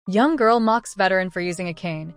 Young girl mocks veteran for using a cane,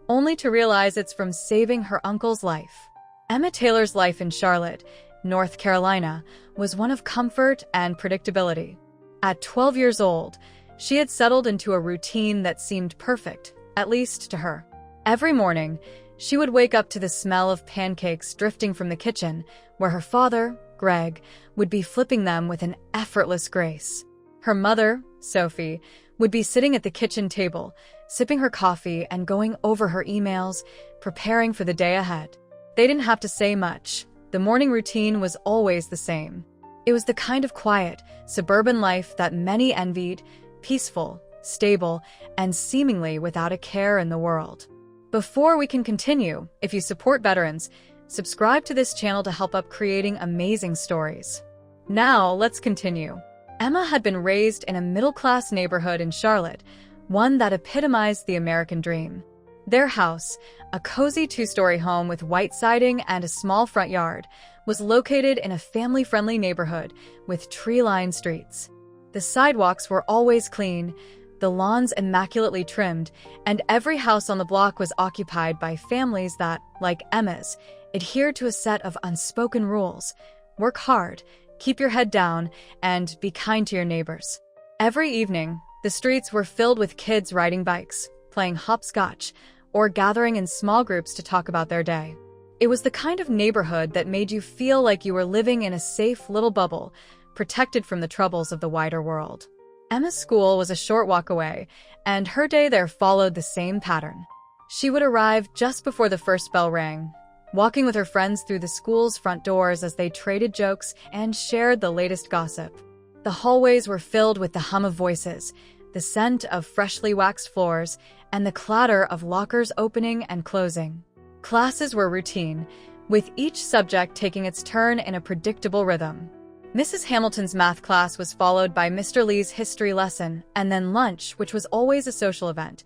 only to realize it's from saving her uncle's life. Emma Taylor's life in Charlotte, North Carolina, was one of comfort and predictability. At 12 years old, she had settled into a routine that seemed perfect, at least to her. Every morning, she would wake up to the smell of pancakes drifting from the kitchen, where her father, Greg, would be flipping them with an effortless grace. Her mother, Sophie, would be sitting at the kitchen table, sipping her coffee and going over her emails, preparing for the day ahead. They didn't have to say much. The morning routine was always the same. It was the kind of quiet, suburban life that many envied, peaceful, stable, and seemingly without a care in the world. Before we can continue, if you support veterans, subscribe to this channel to help up creating amazing stories. Now, let's continue. Emma had been raised in a middle-class neighborhood in Charlotte, one that epitomized the American dream. Their house, a cozy two-story home with white siding and a small front yard, was located in a family-friendly neighborhood with tree-lined streets. The sidewalks were always clean, the lawns immaculately trimmed, and every house on the block was occupied by families that, like Emma's, adhered to a set of unspoken rules: work hard, keep your head down, and be kind to your neighbors. Every evening, the streets were filled with kids riding bikes, playing hopscotch, or gathering in small groups to talk about their day. It was the kind of neighborhood that made you feel like you were living in a safe little bubble, protected from the troubles of the wider world. Emma's school was a short walk away, and her day there followed the same pattern. She would arrive just before the first bell rang, walking with her friends through the school's front doors as they traded jokes and shared the latest gossip. The hallways were filled with the hum of voices, the scent of freshly waxed floors, and the clatter of lockers opening and closing. Classes were routine, with each subject taking its turn in a predictable rhythm. Mrs. Hamilton's math class was followed by Mr. Lee's history lesson, and then lunch, which was always a social event.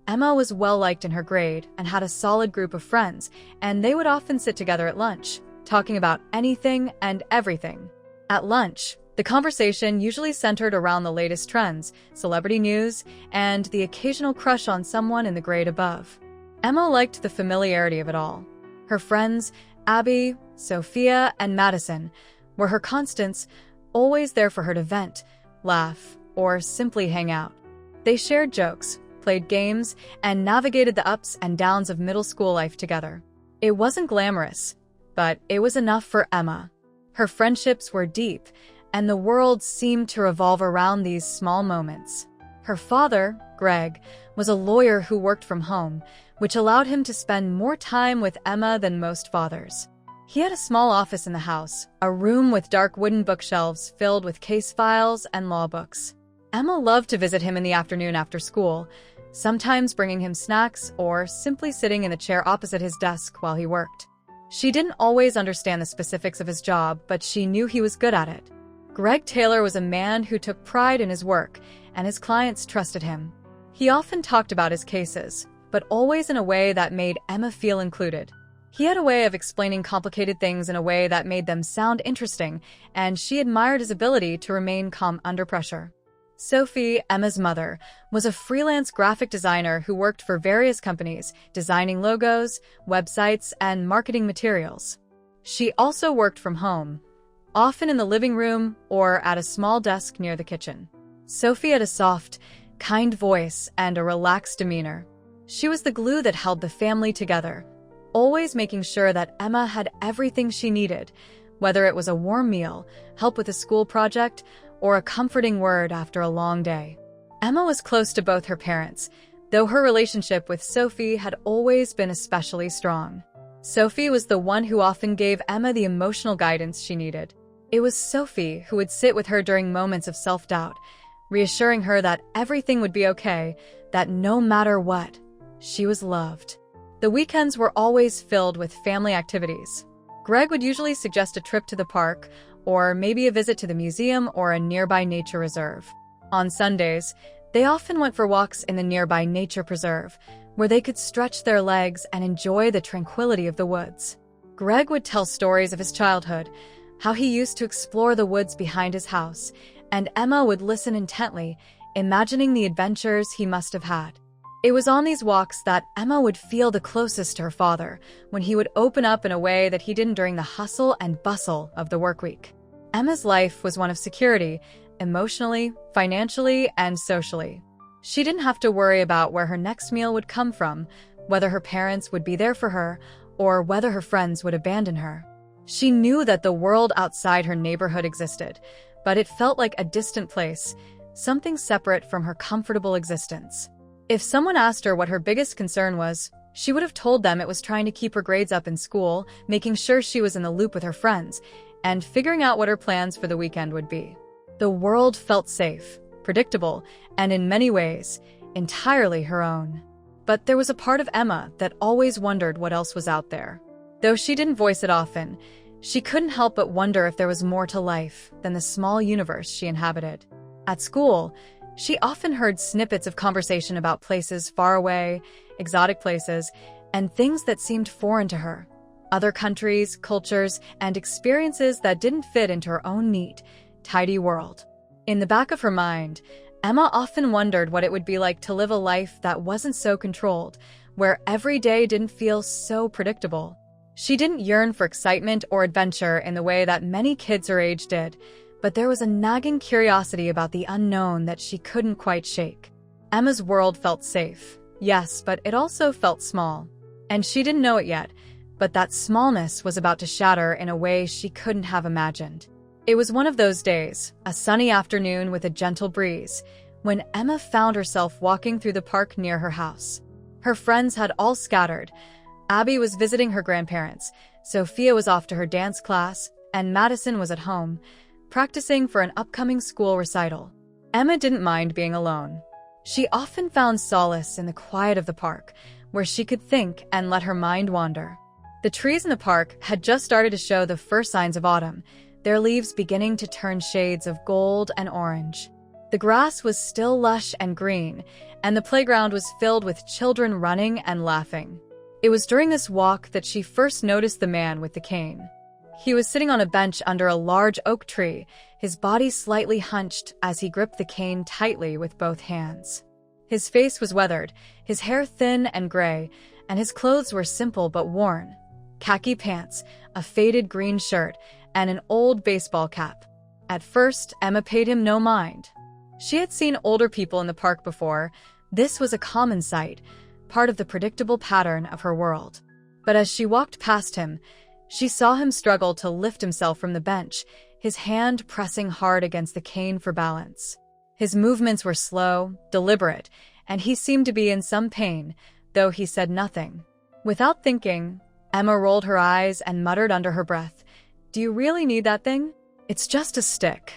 Emma was well-liked in her grade and had a solid group of friends, and they would often sit together at lunch, talking about anything and everything. At lunch, the conversation usually centered around the latest trends, celebrity news, and the occasional crush on someone in the grade above. Emma liked the familiarity of it all. Her friends, Abby, Sophia, and Madison, were her constants, always there for her to vent, laugh, or simply hang out. They shared jokes, played games, and navigated the ups and downs of middle school life together. It wasn't glamorous, but it was enough for Emma. Her friendships were deep, and the world seemed to revolve around these small moments. Her father, Greg, was a lawyer who worked from home, which allowed him to spend more time with Emma than most fathers. He had a small office in the house, a room with dark wooden bookshelves filled with case files and law books. Emma loved to visit him in the afternoon after school, sometimes bringing him snacks or simply sitting in the chair opposite his desk while he worked. She didn't always understand the specifics of his job, but she knew he was good at it. Greg Taylor was a man who took pride in his work, and his clients trusted him. He often talked about his cases, but always in a way that made Emma feel included. He had a way of explaining complicated things in a way that made them sound interesting, and she admired his ability to remain calm under pressure. Sophie, Emma's mother, was a freelance graphic designer who worked for various companies, designing logos, websites, and marketing materials. She also worked from home, often in the living room or at a small desk near the kitchen. Sophie had a soft, kind voice and a relaxed demeanor. She was the glue that held the family together, always making sure that Emma had everything she needed, whether it was a warm meal, help with a school project, or a comforting word after a long day. Emma was close to both her parents, though her relationship with Sophie had always been especially strong. Sophie was the one who often gave Emma the emotional guidance she needed. It was Sophie who would sit with her during moments of self-doubt, reassuring her that everything would be okay, that no matter what, she was loved. The weekends were always filled with family activities. Greg would usually suggest a trip to the park, or maybe a visit to the museum or a nearby nature reserve. On Sundays, they often went for walks in the nearby nature preserve, where they could stretch their legs and enjoy the tranquility of the woods. Greg would tell stories of his childhood, how he used to explore the woods behind his house, and Emma would listen intently, imagining the adventures he must have had. It was on these walks that Emma would feel the closest to her father, when he would open up in a way that he didn't during the hustle and bustle of the work week. Emma's life was one of security, emotionally, financially, and socially. She didn't have to worry about where her next meal would come from, whether her parents would be there for her, or whether her friends would abandon her. She knew that the world outside her neighborhood existed, but it felt like a distant place, something separate from her comfortable existence. If someone asked her what her biggest concern was, she would have told them it was trying to keep her grades up in school, making sure she was in the loop with her friends, and figuring out what her plans for the weekend would be. The world felt safe, predictable, and in many ways, entirely her own. But there was a part of Emma that always wondered what else was out there. Though she didn't voice it often, she couldn't help but wonder if there was more to life than the small universe she inhabited. At school, she often heard snippets of conversation about places far away, exotic places, and things that seemed foreign to her. Other countries, cultures, and experiences that didn't fit into her own neat, tidy world. In the back of her mind, Emma often wondered what it would be like to live a life that wasn't so controlled, where every day didn't feel so predictable. She didn't yearn for excitement or adventure in the way that many kids her age did, but there was a nagging curiosity about the unknown that she couldn't quite shake. Emma's world felt safe, yes, but it also felt small. And she didn't know it yet, but that smallness was about to shatter in a way she couldn't have imagined. It was one of those days, a sunny afternoon with a gentle breeze, when Emma found herself walking through the park near her house. Her friends had all scattered. Abby was visiting her grandparents, Sophia was off to her dance class, and Madison was at home, practicing for an upcoming school recital. Emma didn't mind being alone. She often found solace in the quiet of the park, where she could think and let her mind wander. The trees in the park had just started to show the first signs of autumn, their leaves beginning to turn shades of gold and orange. The grass was still lush and green, and the playground was filled with children running and laughing. It was during this walk that she first noticed the man with the cane. He was sitting on a bench under a large oak tree, his body slightly hunched as he gripped the cane tightly with both hands. His face was weathered, his hair thin and gray, and his clothes were simple but worn. Khaki pants, a faded green shirt, and an old baseball cap. At first, Emma paid him no mind. She had seen older people in the park before. This was a common sight, part of the predictable pattern of her world. But as she walked past him, she saw him struggle to lift himself from the bench, his hand pressing hard against the cane for balance. His movements were slow, deliberate, and he seemed to be in some pain, though he said nothing. Without thinking, Emma rolled her eyes and muttered under her breath, "Do you really need that thing? It's just a stick."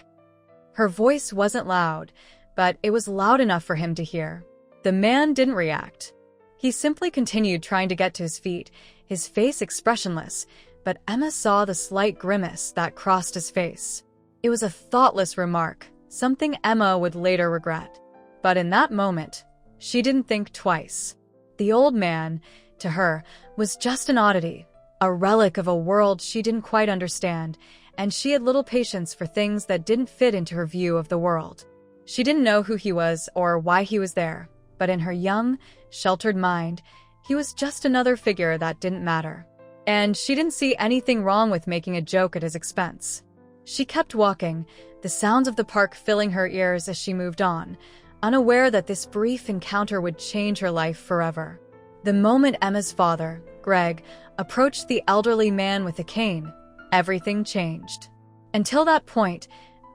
Her voice wasn't loud, but it was loud enough for him to hear. The man didn't react. He simply continued trying to get to his feet, his face expressionless, but Emma saw the slight grimace that crossed his face. It was a thoughtless remark, something Emma would later regret. But in that moment, she didn't think twice. The old man, to her, was just an oddity, a relic of a world she didn't quite understand, and she had little patience for things that didn't fit into her view of the world. She didn't know who he was or why he was there, but in her young, sheltered mind, he was just another figure that didn't matter. And she didn't see anything wrong with making a joke at his expense. She kept walking, the sounds of the park filling her ears as she moved on, unaware that this brief encounter would change her life forever. The moment Emma's father, Greg, approached the elderly man with the cane, everything changed. Until that point,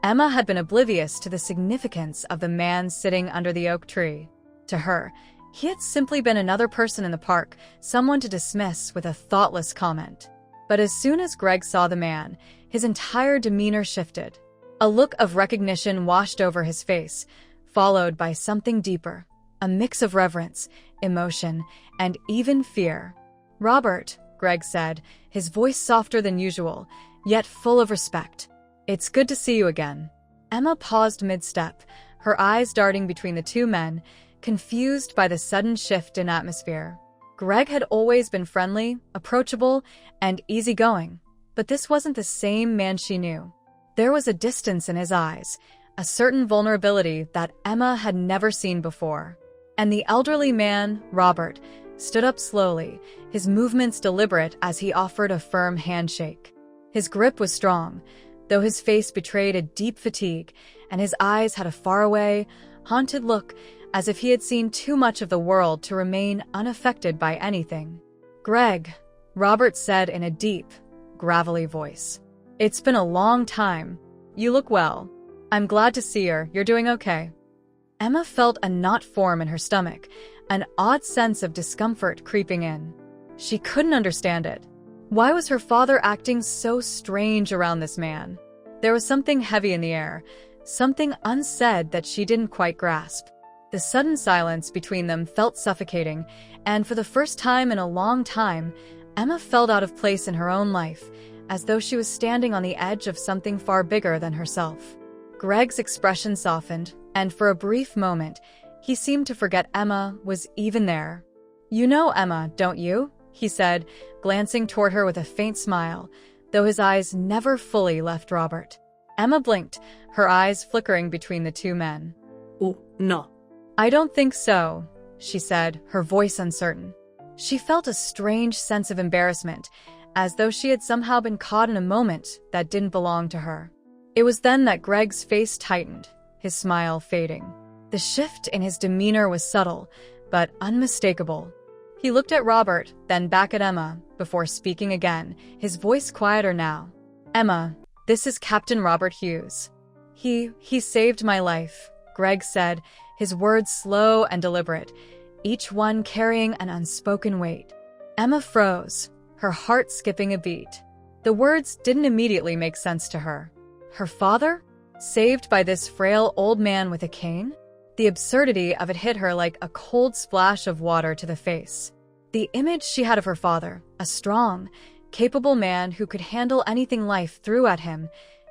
Emma had been oblivious to the significance of the man sitting under the oak tree. To her, he had simply been another person in the park, someone to dismiss with a thoughtless comment. But as soon as Greg saw the man, his entire demeanor shifted. A look of recognition washed over his face, followed by something deeper, a mix of reverence, emotion, and even fear. "Robert," Greg said, his voice softer than usual, yet full of respect. "It's good to see you again." Emma paused mid-step, her eyes darting between the two men, confused by the sudden shift in atmosphere. Greg had always been friendly, approachable, and easygoing, but this wasn't the same man she knew. There was a distance in his eyes, a certain vulnerability that Emma had never seen before. And the elderly man, Robert, stood up slowly, his movements deliberate as he offered a firm handshake. His grip was strong, though his face betrayed a deep fatigue, and his eyes had a faraway, haunted look, as if he had seen too much of the world to remain unaffected by anything. "Greg," Robert said in a deep, gravelly voice. "It's been a long time. You look well. I'm glad to see you're doing okay." Emma felt a knot form in her stomach, an odd sense of discomfort creeping in. She couldn't understand it. Why was her father acting so strange around this man? There was something heavy in the air, something unsaid that she didn't quite grasp. The sudden silence between them felt suffocating, and for the first time in a long time, Emma felt out of place in her own life, as though she was standing on the edge of something far bigger than herself. Greg's expression softened, and for a brief moment, he seemed to forget Emma was even there. "You know Emma, don't you?" he said, glancing toward her with a faint smile, though his eyes never fully left Robert. Emma blinked, her eyes flickering between the two men. "Oh, no." "I don't think so," she said, her voice uncertain. She felt a strange sense of embarrassment, as though she had somehow been caught in a moment that didn't belong to her. It was then that Greg's face tightened, his smile fading. The shift in his demeanor was subtle, but unmistakable. He looked at Robert, then back at Emma, before speaking again, his voice quieter now. "Emma, this is Captain Robert Hughes. He saved my life," Greg said, his words slow and deliberate, each one carrying an unspoken weight. Emma froze, her heart skipping a beat. The words didn't immediately make sense to her. Her father? Saved by this frail old man with a cane? The absurdity of it hit her like a cold splash of water to the face. The image she had of her father, a strong, capable man who could handle anything life threw at him,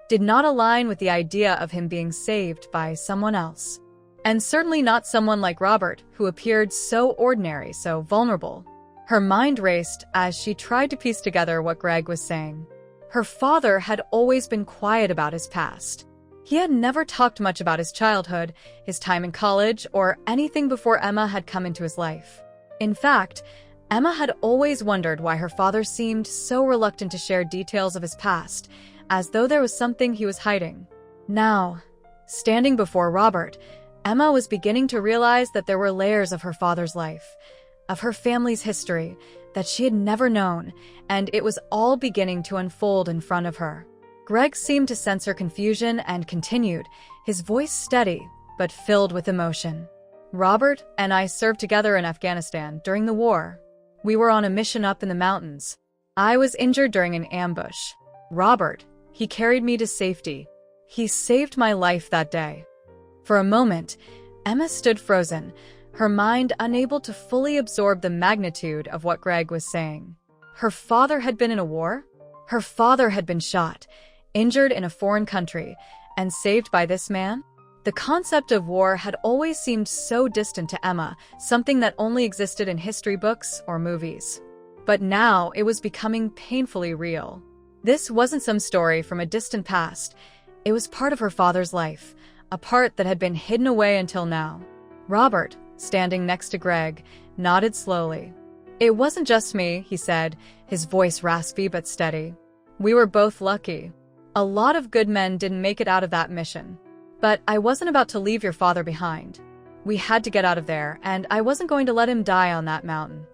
did not align with the idea of him being saved by someone else. And certainly not someone like Robert, who appeared so ordinary, so vulnerable. Her mind raced as she tried to piece together what Greg was saying. Her father had always been quiet about his past. He had never talked much about his childhood, his time in college, or anything before Emma had come into his life. In fact, Emma had always wondered why her father seemed so reluctant to share details of his past, as though there was something he was hiding. Now, standing before Robert, Emma was beginning to realize that there were layers of her father's life, of her family's history, that she had never known, and it was all beginning to unfold in front of her. Greg seemed to sense her confusion and continued, his voice steady, but filled with emotion. "Robert and I served together in Afghanistan during the war. We were on a mission up in the mountains. I was injured during an ambush. Robert, he carried me to safety. He saved my life that day." For a moment, Emma stood frozen, her mind unable to fully absorb the magnitude of what Greg was saying. Her father had been in a war? Her father had been shot, injured in a foreign country, and saved by this man? The concept of war had always seemed so distant to Emma, something that only existed in history books or movies. But now it was becoming painfully real. This wasn't some story from a distant past. It was part of her father's life, a part that had been hidden away until now. Robert, standing next to Greg, nodded slowly. "It wasn't just me," he said, his voice raspy but steady. "We were both lucky. A lot of good men didn't make it out of that mission. But I wasn't about to leave your father behind. We had to get out of there, and I wasn't going to let him die on that mountain."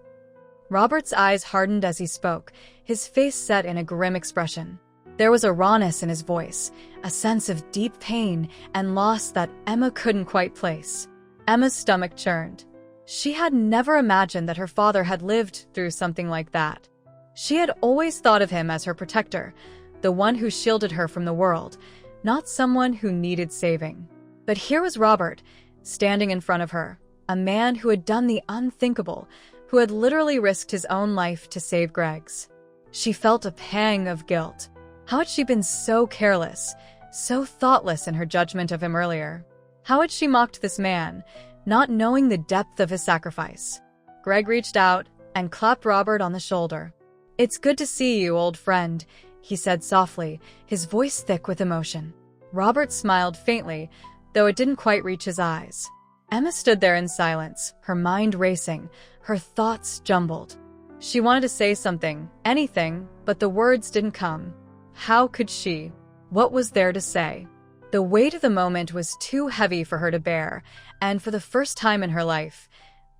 Robert's eyes hardened as he spoke, his face set in a grim expression. There was a rawness in his voice, a sense of deep pain and loss that Emma couldn't quite place. Emma's stomach churned. She had never imagined that her father had lived through something like that. She had always thought of him as her protector, the one who shielded her from the world, not someone who needed saving. But here was Robert, standing in front of her, a man who had done the unthinkable, who had literally risked his own life to save Greg's. She felt a pang of guilt. How had she been so careless, so thoughtless in her judgment of him earlier? How had she mocked this man, not knowing the depth of his sacrifice? Greg reached out and clapped Robert on the shoulder. "It's good to see you, old friend," he said softly, his voice thick with emotion. Robert smiled faintly, though it didn't quite reach his eyes. Emma stood there in silence, her mind racing, her thoughts jumbled. She wanted to say something, anything, but the words didn't come. How could she? What was there to say? The weight of the moment was too heavy for her to bear, and for the first time in her life,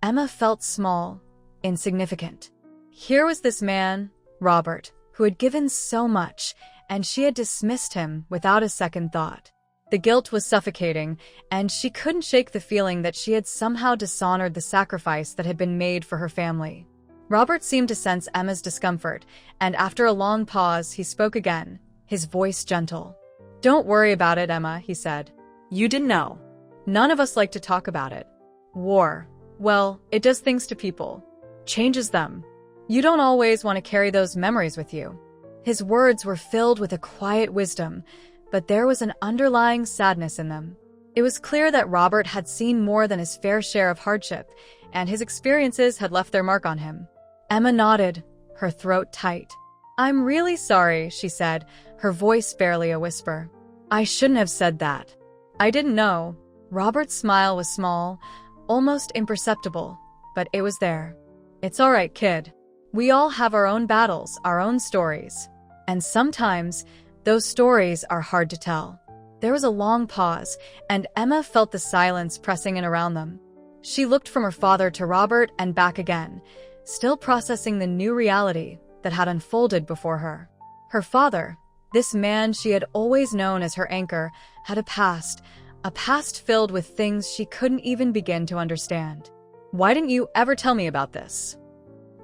Emma felt small, insignificant. Here was this man, Robert, who had given so much, and she had dismissed him without a second thought. The guilt was suffocating, and she couldn't shake the feeling that she had somehow dishonored the sacrifice that had been made for her family. Robert seemed to sense Emma's discomfort, and after a long pause, he spoke again, his voice gentle. "Don't worry about it, Emma," he said. "You didn't know. None of us like to talk about it. War, well, it does things to people. Changes them. You don't always want to carry those memories with you." His words were filled with a quiet wisdom, but there was an underlying sadness in them. It was clear that Robert had seen more than his fair share of hardship, and his experiences had left their mark on him. Emma nodded, her throat tight. "I'm really sorry," she said, her voice barely a whisper. "I shouldn't have said that. I didn't know." Robert's smile was small, almost imperceptible, but it was there. "It's all right, kid. We all have our own battles, our own stories. And sometimes, those stories are hard to tell." There was a long pause, and Emma felt the silence pressing in around them. She looked from her father to Robert and back again, still processing the new reality that had unfolded before her. Her father, this man she had always known as her anchor, had a past filled with things she couldn't even begin to understand. "Why didn't you ever tell me about this?"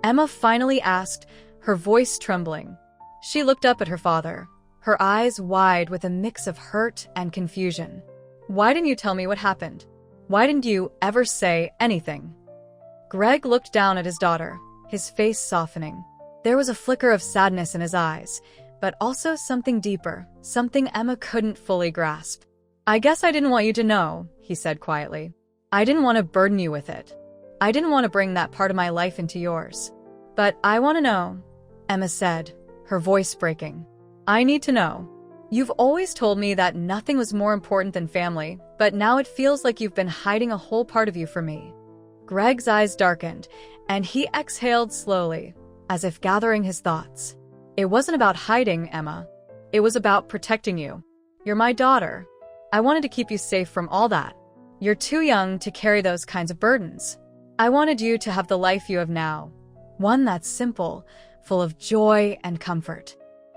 Emma finally asked, her voice trembling. She looked up at her father, her eyes wide with a mix of hurt and confusion. "Why didn't you tell me what happened? Why didn't you ever say anything?" Greg looked down at his daughter, his face softening. There was a flicker of sadness in his eyes, but also something deeper, something Emma couldn't fully grasp. "I guess I didn't want you to know," he said quietly. "I didn't want to burden you with it. I didn't want to bring that part of my life into yours. But I want to know," Emma said, her voice breaking. "I need to know. You've always told me that nothing was more important than family, but now it feels like you've been hiding a whole part of you from me." Greg's eyes darkened, and he exhaled slowly, as if gathering his thoughts. "It wasn't about hiding, Emma. It was about protecting you. You're my daughter. I wanted to keep you safe from all that. You're too young to carry those kinds of burdens. I wanted you to have the life you have now, one that's simple, full of joy and comfort."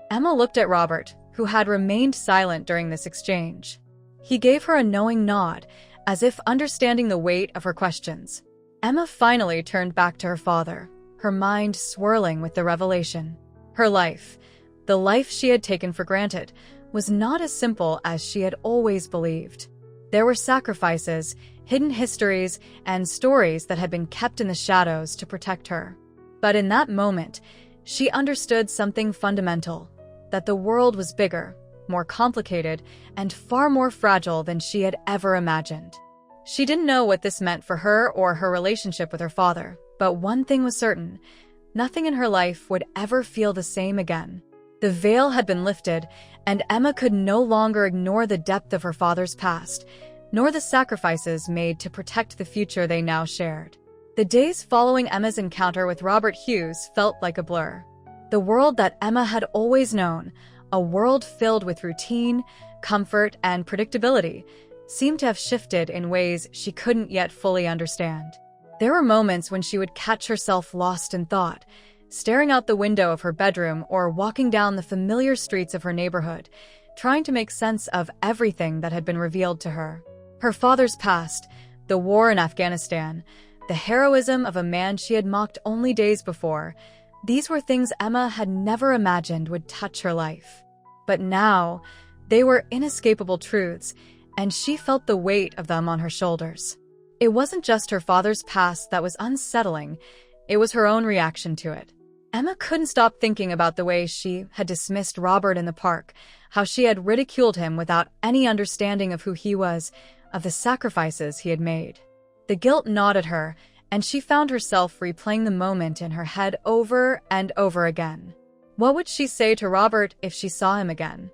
Emma looked at Robert, who had remained silent during this exchange. He gave her a knowing nod, as if understanding the weight of her questions. Emma finally turned back to her father, her mind swirling with the revelation. Her life, the life she had taken for granted, was not as simple as she had always believed. There were sacrifices, hidden histories, and stories that had been kept in the shadows to protect her. But in that moment, she understood something fundamental, that the world was bigger, more complicated, and far more fragile than she had ever imagined. She didn't know what this meant for her or her relationship with her father, but one thing was certain: nothing in her life would ever feel the same again. The veil had been lifted, and Emma could no longer ignore the depth of her father's past, nor the sacrifices made to protect the future they now shared. The days following Emma's encounter with Robert Hughes felt like a blur. The world that Emma had always known, a world filled with routine, comfort, and predictability, seemed to have shifted in ways she couldn't yet fully understand. There were moments when she would catch herself lost in thought, staring out the window of her bedroom or walking down the familiar streets of her neighborhood, trying to make sense of everything that had been revealed to her. Her father's past, the war in Afghanistan, the heroism of a man she had mocked only days before, these were things Emma had never imagined would touch her life. But now, they were inescapable truths, and she felt the weight of them on her shoulders. It wasn't just her father's past that was unsettling, it was her own reaction to it. Emma couldn't stop thinking about the way she had dismissed Robert in the park, how she had ridiculed him without any understanding of who he was, of the sacrifices he had made. The guilt gnawed at her, and she found herself replaying the moment in her head over and over again. What would she say to Robert if she saw him again?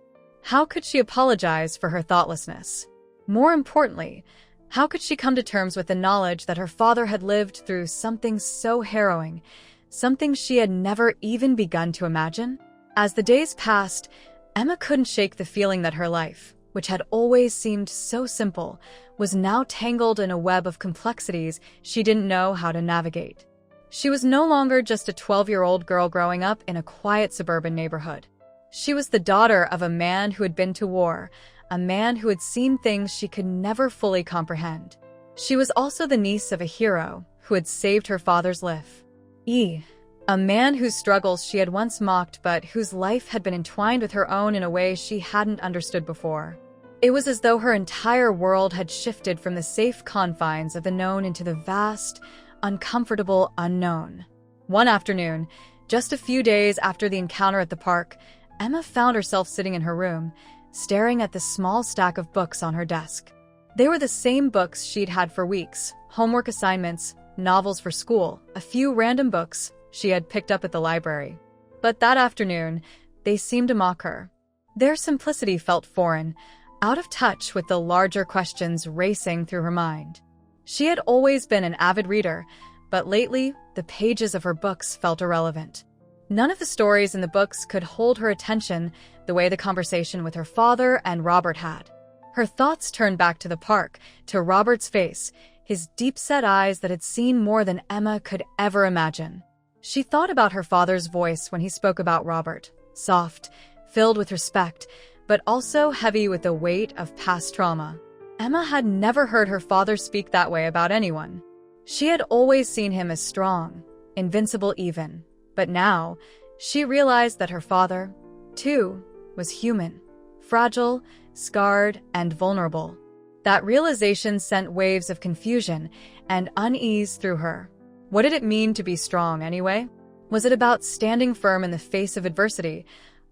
How could she apologize for her thoughtlessness? More importantly, how could she come to terms with the knowledge that her father had lived through something so harrowing, something she had never even begun to imagine? As the days passed, Emma couldn't shake the feeling that her life, which had always seemed so simple, was now tangled in a web of complexities she didn't know how to navigate. She was no longer just a 12-year-old girl growing up in a quiet suburban neighborhood. She was the daughter of a man who had been to war, a man who had seen things she could never fully comprehend. She was also the niece of a hero who had saved her father's life. A man whose struggles she had once mocked but whose life had been entwined with her own in a way she hadn't understood before. It was as though her entire world had shifted from the safe confines of the known into the vast, uncomfortable unknown. One afternoon, just a few days after the encounter at the park, Emma found herself sitting in her room, staring at the small stack of books on her desk. They were the same books she'd had for weeks: homework assignments, novels for school, a few random books she had picked up at the library. But that afternoon, they seemed to mock her. Their simplicity felt foreign, out of touch with the larger questions racing through her mind. She had always been an avid reader, but lately, the pages of her books felt irrelevant. None of the stories in the books could hold her attention the way the conversation with her father and Robert had. Her thoughts turned back to the park, to Robert's face, his deep-set eyes that had seen more than Emma could ever imagine. She thought about her father's voice when he spoke about Robert, soft, filled with respect, but also heavy with the weight of past trauma. Emma had never heard her father speak that way about anyone. She had always seen him as strong, invincible even. But now, she realized that her father, too, was human, fragile, scarred, and vulnerable. That realization sent waves of confusion and unease through her. What did it mean to be strong, anyway? Was it about standing firm in the face of adversity,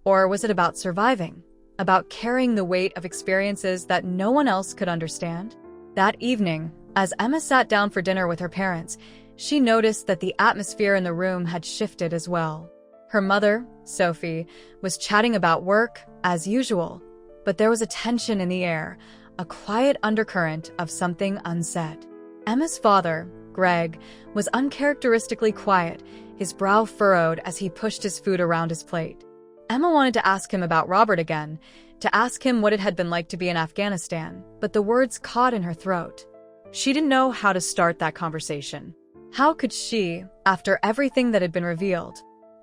or was it about surviving, about carrying the weight of experiences that no one else could understand? That evening, as Emma sat down for dinner with her parents, she noticed that the atmosphere in the room had shifted as well. Her mother, Sophie, was chatting about work, as usual, but there was a tension in the air, a quiet undercurrent of something unsaid. Emma's father, Greg, was uncharacteristically quiet, his brow furrowed as he pushed his food around his plate. Emma wanted to ask him about Robert again, to ask him what it had been like to be in Afghanistan, but the words caught in her throat. She didn't know how to start that conversation. How could she, after everything that had been revealed?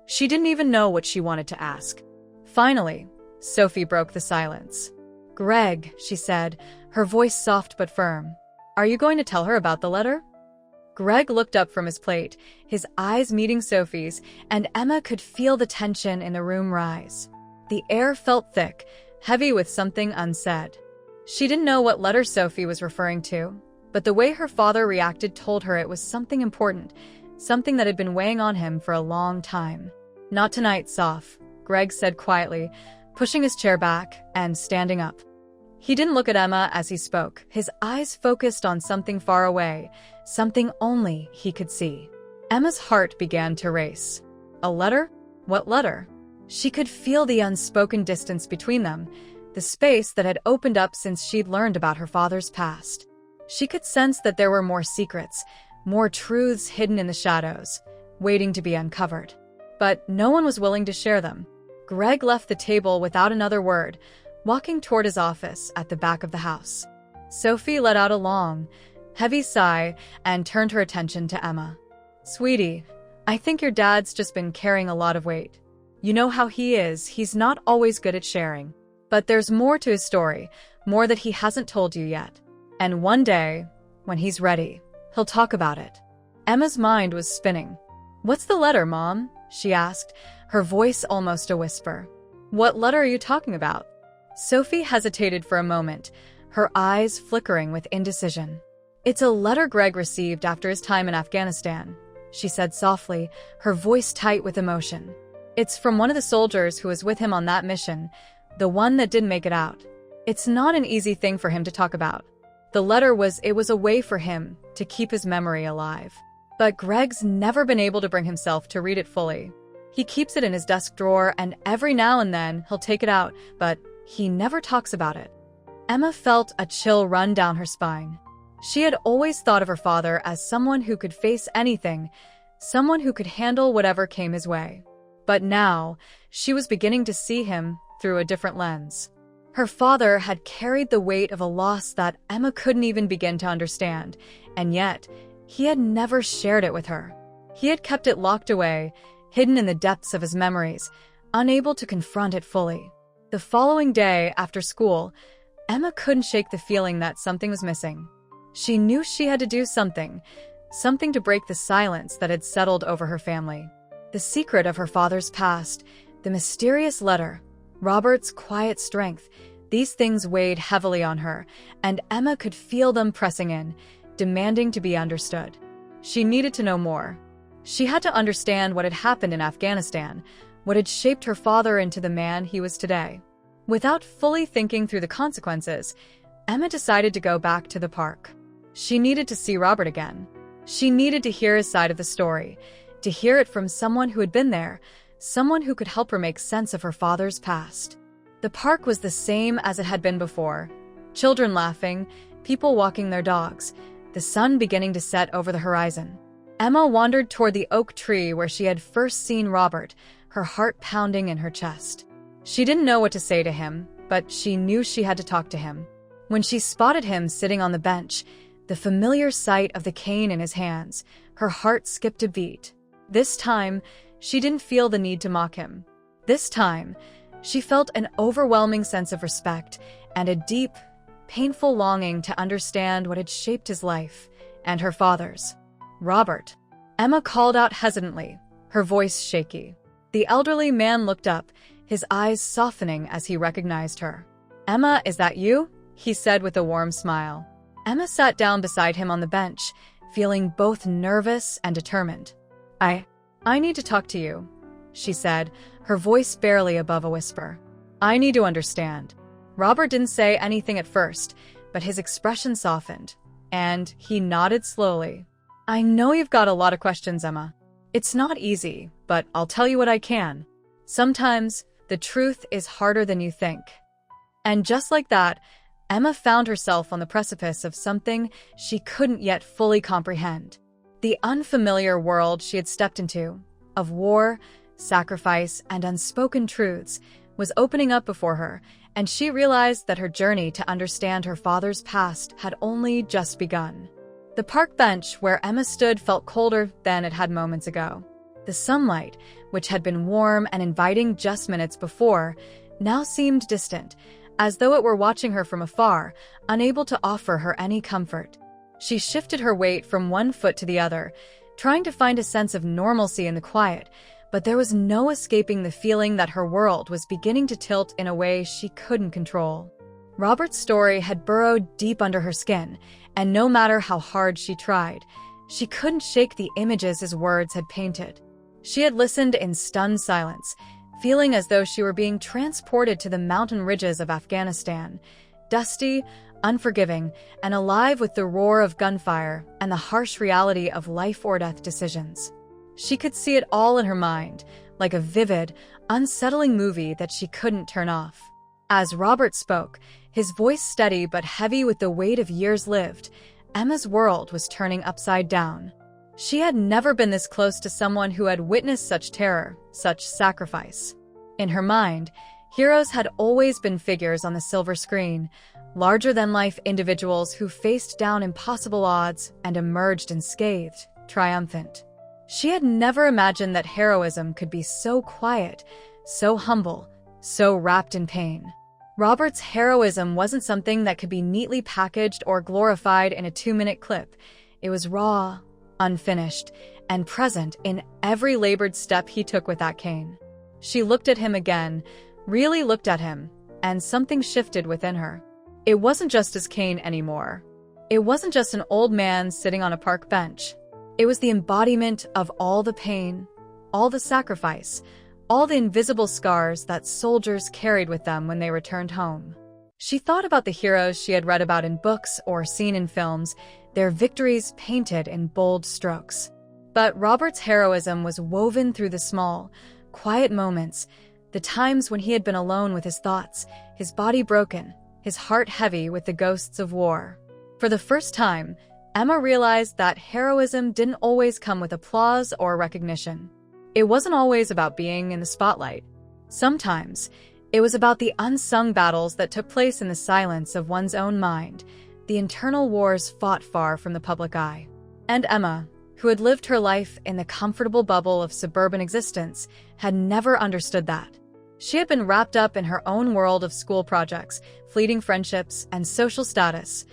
She didn't even know what she wanted to ask. Finally, Sophie broke the silence. "Greg," she said, her voice soft but firm. "Are you going to tell her about the letter?" Greg looked up from his plate, his eyes meeting Sophie's, and Emma could feel the tension in the room rise. The air felt thick, heavy with something unsaid. She didn't know what letter Sophie was referring to, but the way her father reacted told her it was something important, something that had been weighing on him for a long time. "Not tonight, Soph," Greg said quietly, pushing his chair back and standing up. He didn't look at Emma as he spoke, his eyes focused on something far away, something only he could see. Emma's heart began to race. A letter? What letter? She could feel the unspoken distance between them, the space that had opened up since she'd learned about her father's past. She could sense that there were more secrets, more truths hidden in the shadows, waiting to be uncovered. But no one was willing to share them. Greg left the table without another word, walking toward his office at the back of the house. Sophie let out a long, heavy sigh and turned her attention to Emma. "Sweetie, I think your dad's just been carrying a lot of weight. You know how he is, he's not always good at sharing. But there's more to his story, more that he hasn't told you yet. And one day, when he's ready, he'll talk about it." Emma's mind was spinning. "What's the letter, Mom?" she asked, her voice almost a whisper. "What letter are you talking about?" Sophie hesitated for a moment, her eyes flickering with indecision. "It's a letter Greg received after his time in Afghanistan," she said softly, her voice tight with emotion. "It's from one of the soldiers who was with him on that mission, the one that didn't make it out. It's not an easy thing for him to talk about. The letter was a way for him to keep his memory alive. But Greg's never been able to bring himself to read it fully. He keeps it in his desk drawer, and every now and then he'll take it out, but he never talks about it. Emma felt a chill run down her spine. She had always thought of her father as someone who could face anything, someone who could handle whatever came his way. But now, she was beginning to see him through a different lens. Her father had carried the weight of a loss that Emma couldn't even begin to understand, and yet, he had never shared it with her. He had kept it locked away, hidden in the depths of his memories, unable to confront it fully. The following day, after school, Emma couldn't shake the feeling that something was missing. She knew she had to do something to break the silence that had settled over her family. The secret of her father's past, the mysterious letter, Robert's quiet strength, these things weighed heavily on her, and Emma could feel them pressing in, demanding to be understood. She needed to know more. She had to understand what had happened in Afghanistan, what had shaped her father into the man he was today. Without fully thinking through the consequences, Emma decided to go back to the park. She needed to see Robert again. She needed to hear his side of the story, to hear it from someone who had been there, someone who could help her make sense of her father's past. The park was the same as it had been before. Children laughing, people walking their dogs, the sun beginning to set over the horizon. Emma wandered toward the oak tree where she had first seen Robert, her heart pounding in her chest. She didn't know what to say to him, but she knew she had to talk to him. When she spotted him sitting on the bench, the familiar sight of the cane in his hands, her heart skipped a beat. This time, she didn't feel the need to mock him. This time, she felt an overwhelming sense of respect and a deep, painful longing to understand what had shaped his life and her father's. "Robert," Emma called out hesitantly, her voice shaky. The elderly man looked up, his eyes softening as he recognized her. "Emma, is that you?" he said with a warm smile. Emma sat down beside him on the bench, feeling both nervous and determined. I need to talk to you," she said, her voice barely above a whisper. "I need to understand." Robert didn't say anything at first, but his expression softened, and he nodded slowly. "I know you've got a lot of questions, Emma. It's not easy, but I'll tell you what I can. Sometimes, the truth is harder than you think." And just like that, Emma found herself on the precipice of something she couldn't yet fully comprehend. The unfamiliar world she had stepped into, of war, sacrifice, and unspoken truths, was opening up before her, and she realized that her journey to understand her father's past had only just begun. The park bench where Emma stood felt colder than it had moments ago. The sunlight, which had been warm and inviting just minutes before, now seemed distant, as though it were watching her from afar, unable to offer her any comfort. She shifted her weight from one foot to the other, trying to find a sense of normalcy in the quiet, but there was no escaping the feeling that her world was beginning to tilt in a way she couldn't control. Robert's story had burrowed deep under her skin, and no matter how hard she tried, she couldn't shake the images his words had painted. She had listened in stunned silence, feeling as though she were being transported to the mountain ridges of Afghanistan, dusty, unforgiving, and alive with the roar of gunfire and the harsh reality of life-or-death decisions. She could see it all in her mind, like a vivid, unsettling movie that she couldn't turn off. As Robert spoke, his voice steady but heavy with the weight of years lived, Emma's world was turning upside down. She had never been this close to someone who had witnessed such terror, such sacrifice. In her mind, heroes had always been figures on the silver screen, larger-than-life individuals who faced down impossible odds and emerged unscathed, triumphant. She had never imagined that heroism could be so quiet, so humble, so wrapped in pain. Robert's heroism wasn't something that could be neatly packaged or glorified in a 2-minute clip. It was raw, unfinished, and present in every labored step he took with that cane. She looked at him again, really looked at him, and something shifted within her. It wasn't just his cane anymore. It wasn't just an old man sitting on a park bench. It was the embodiment of all the pain, all the sacrifice, all the invisible scars that soldiers carried with them when they returned home. She thought about the heroes she had read about in books or seen in films, their victories painted in bold strokes. But Robert's heroism was woven through the small, quiet moments, the times when he had been alone with his thoughts, his body broken, his heart heavy with the ghosts of war. For the first time, Emma realized that heroism didn't always come with applause or recognition. It wasn't always about being in the spotlight. Sometimes, it was about the unsung battles that took place in the silence of one's own mind, the internal wars fought far from the public eye. And Emma, who had lived her life in the comfortable bubble of suburban existence, had never understood that. She had been wrapped up in her own world of school projects, fleeting friendships, and social status,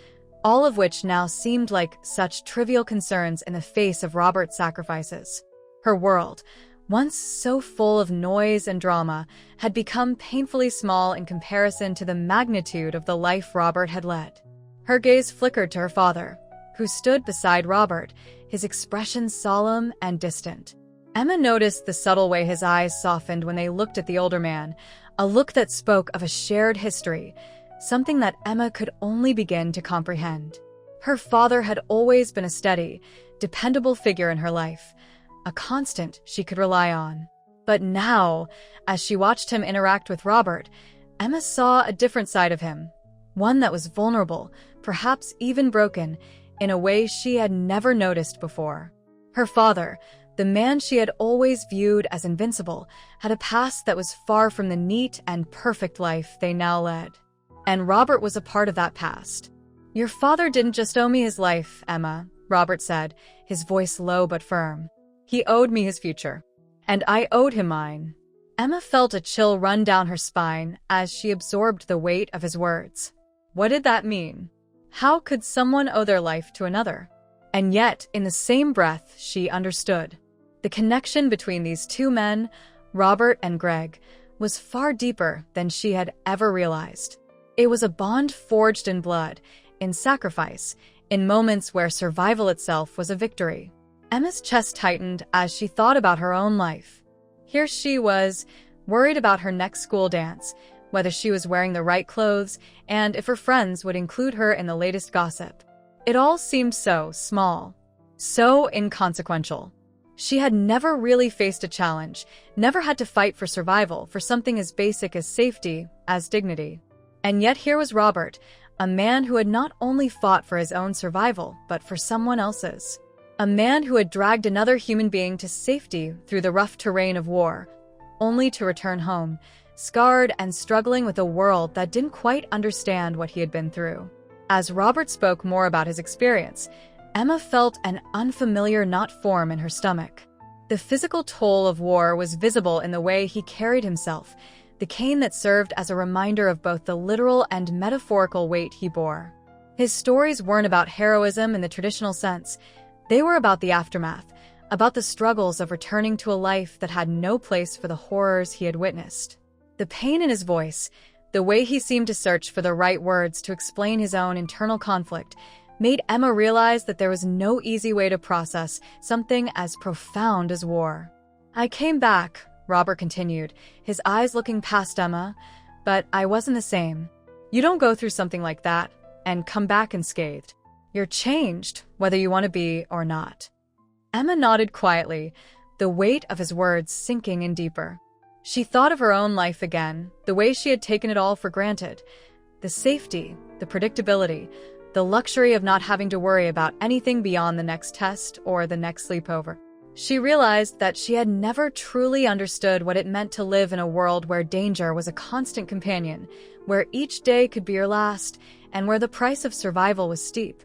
all of which now seemed like such trivial concerns in the face of Robert's sacrifices. Her world, once so full of noise and drama, had become painfully small in comparison to the magnitude of the life Robert had led. Her gaze flickered to her father, who stood beside Robert, his expression solemn and distant. Emma noticed the subtle way his eyes softened when they looked at the older man, a look that spoke of a shared history, something that Emma could only begin to comprehend. Her father had always been a steady, dependable figure in her life, a constant she could rely on. But now, as she watched him interact with Robert, Emma saw a different side of him, one that was vulnerable, perhaps even broken, in a way she had never noticed before. Her father, the man she had always viewed as invincible, had a past that was far from the neat and perfect life they now led. And Robert was a part of that past. "Your father didn't just owe me his life, Emma," Robert said, his voice low but firm. "He owed me his future. And I owed him mine." Emma felt a chill run down her spine as she absorbed the weight of his words. What did that mean? How could someone owe their life to another? And yet, in the same breath, she understood. The connection between these two men, Robert and Greg, was far deeper than she had ever realized. It was a bond forged in blood, in sacrifice, in moments where survival itself was a victory. Emma's chest tightened as she thought about her own life. Here she was, worried about her next school dance, whether she was wearing the right clothes, and if her friends would include her in the latest gossip. It all seemed so small, so inconsequential. She had never really faced a challenge, never had to fight for survival, for something as basic as safety, as dignity. And yet here was Robert, a man who had not only fought for his own survival, but for someone else's. A man who had dragged another human being to safety through the rough terrain of war, only to return home, scarred and struggling with a world that didn't quite understand what he had been through. As Robert spoke more about his experience, Emma felt an unfamiliar knot form in her stomach. The physical toll of war was visible in the way he carried himself, the cane that served as a reminder of both the literal and metaphorical weight he bore. His stories weren't about heroism in the traditional sense. They were about the aftermath, about the struggles of returning to a life that had no place for the horrors he had witnessed. The pain in his voice, the way he seemed to search for the right words to explain his own internal conflict, made Emma realize that there was no easy way to process something as profound as war. "I came back," Robert continued, his eyes looking past Emma, "but I wasn't the same. You don't go through something like that and come back unscathed. You're changed, whether you want to be or not." Emma nodded quietly, the weight of his words sinking in deeper. She thought of her own life again, the way she had taken it all for granted. The safety, the predictability, the luxury of not having to worry about anything beyond the next test or the next sleepover. She realized that she had never truly understood what it meant to live in a world where danger was a constant companion, where each day could be your last, and where the price of survival was steep,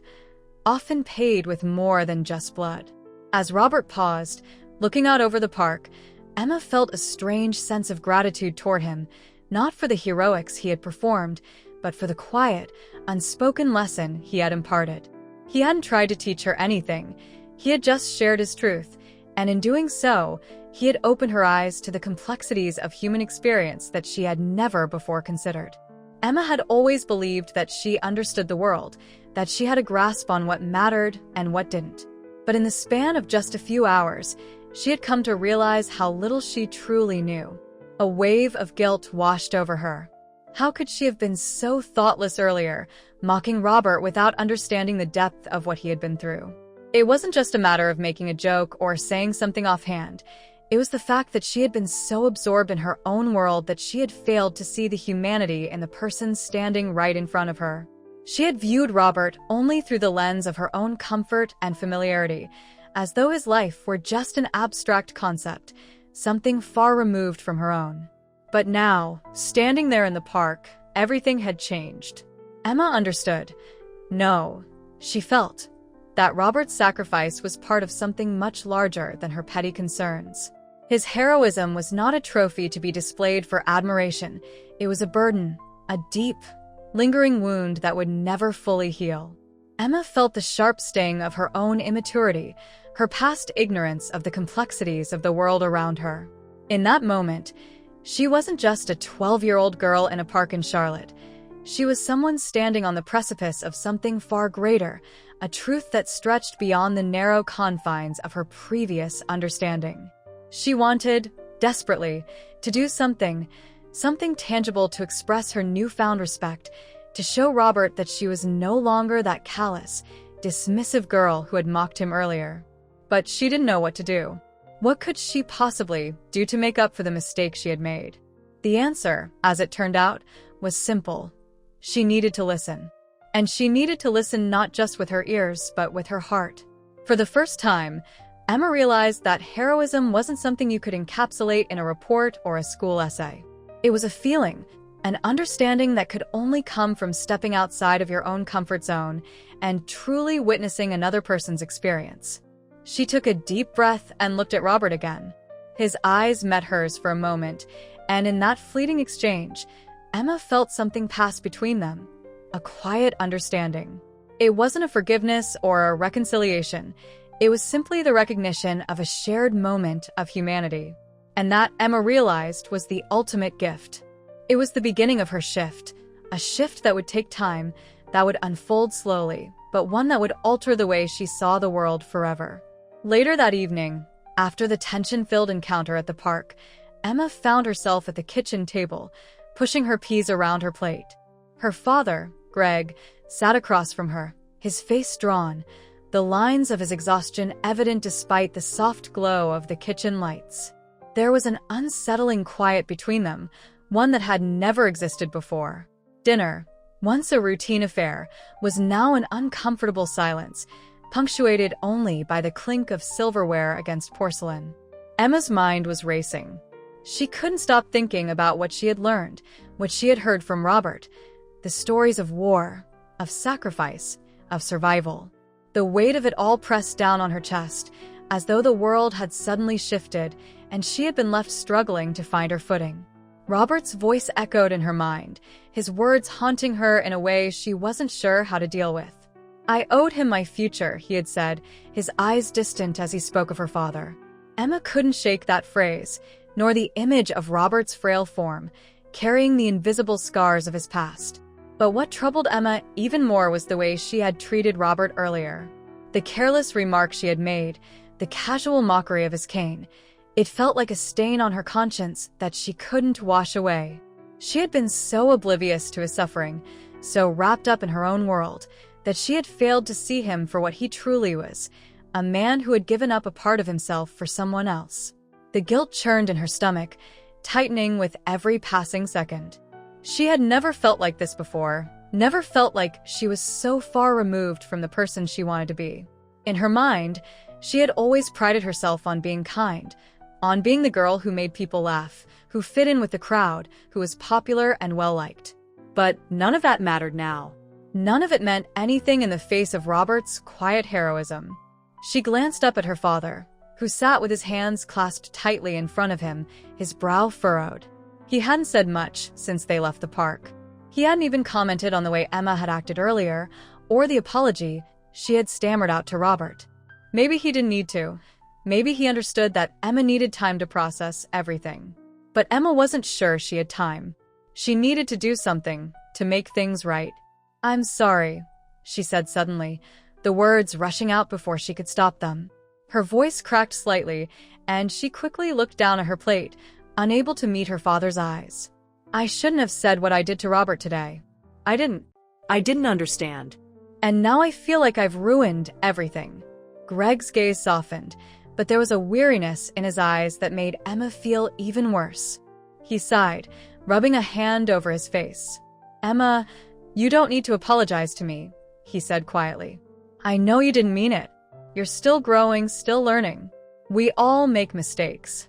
often paid with more than just blood. As Robert paused, looking out over the park, Emma felt a strange sense of gratitude toward him, not for the heroics he had performed, but for the quiet, unspoken lesson he had imparted. He hadn't tried to teach her anything. He had just shared his truth, and in doing so, he had opened her eyes to the complexities of human experience that she had never before considered. Emma had always believed that she understood the world, that she had a grasp on what mattered and what didn't. But in the span of just a few hours, she had come to realize how little she truly knew. A wave of guilt washed over her. How could she have been so thoughtless earlier, mocking Robert without understanding the depth of what he had been through? It wasn't just a matter of making a joke or saying something offhand. It was the fact that she had been so absorbed in her own world that she had failed to see the humanity in the person standing right in front of her. She had viewed Robert only through the lens of her own comfort and familiarity, as though his life were just an abstract concept, something far removed from her own. But now, standing there in the park, everything had changed. Emma understood. No, she felt that Robert's sacrifice was part of something much larger than her petty concerns. His heroism was not a trophy to be displayed for admiration. It was a burden, a deep, lingering wound that would never fully heal. Emma felt the sharp sting of her own immaturity, her past ignorance of the complexities of the world around her. In that moment, she wasn't just a 12-year-old girl in a park in Charlotte. She was someone standing on the precipice of something far greater, a truth that stretched beyond the narrow confines of her previous understanding. She wanted, desperately, to do something tangible to express her newfound respect, to show Robert that she was no longer that callous, dismissive girl who had mocked him earlier. But she didn't know what to do. What could she possibly do to make up for the mistake she had made? The answer, as it turned out, was simple. She needed to listen. And she needed to listen not just with her ears, but with her heart. For the first time, Emma realized that heroism wasn't something you could encapsulate in a report or a school essay. It was a feeling, an understanding that could only come from stepping outside of your own comfort zone and truly witnessing another person's experience. She took a deep breath and looked at Robert again. His eyes met hers for a moment, and in that fleeting exchange, Emma felt something pass between them, a quiet understanding. It wasn't a forgiveness or a reconciliation. It was simply the recognition of a shared moment of humanity. And that, Emma realized, was the ultimate gift. It was the beginning of her shift, a shift that would take time, that would unfold slowly, but one that would alter the way she saw the world forever. Later that evening, after the tension-filled encounter at the park, Emma found herself at the kitchen table, pushing her peas around her plate. Her father, Greg, sat across from her, his face drawn, the lines of his exhaustion evident despite the soft glow of the kitchen lights. There was an unsettling quiet between them, one that had never existed before. Dinner, once a routine affair, was now an uncomfortable silence, punctuated only by the clink of silverware against porcelain. Emma's mind was racing. She couldn't stop thinking about what she had learned, what she had heard from Robert, the stories of war, of sacrifice, of survival. The weight of it all pressed down on her chest, as though the world had suddenly shifted and she had been left struggling to find her footing. Robert's voice echoed in her mind, his words haunting her in a way she wasn't sure how to deal with. I owed him my future, he had said, his eyes distant as he spoke of her father. Emma couldn't shake that phrase, nor the image of Robert's frail form, carrying the invisible scars of his past. But what troubled Emma even more was the way she had treated Robert earlier. The careless remark she had made, the casual mockery of his cane. It felt like a stain on her conscience that she couldn't wash away. She had been so oblivious to his suffering, so wrapped up in her own world, that she had failed to see him for what he truly was, a man who had given up a part of himself for someone else. The guilt churned in her stomach, tightening with every passing second. She had never felt like this before, never felt like she was so far removed from the person she wanted to be. In her mind, she had always prided herself on being kind, on being the girl who made people laugh, who fit in with the crowd, who was popular and well-liked. But none of that mattered now. None of it meant anything in the face of Robert's quiet heroism. She glanced up at her father, who sat with his hands clasped tightly in front of him, his brow furrowed. He hadn't said much since they left the park. He hadn't even commented on the way Emma had acted earlier, or the apology she had stammered out to Robert. Maybe he didn't need to. Maybe he understood that Emma needed time to process everything. But Emma wasn't sure she had time. She needed to do something to make things right. I'm sorry, she said suddenly, the words rushing out before she could stop them. Her voice cracked slightly, and she quickly looked down at her plate, unable to meet her father's eyes. I shouldn't have said what I did to Robert today. I didn't understand. And now I feel like I've ruined everything. Greg's gaze softened, but there was a weariness in his eyes that made Emma feel even worse. He sighed, rubbing a hand over his face. "Emma, you don't need to apologize to me," he said quietly. "I know you didn't mean it. You're still growing, still learning. We all make mistakes."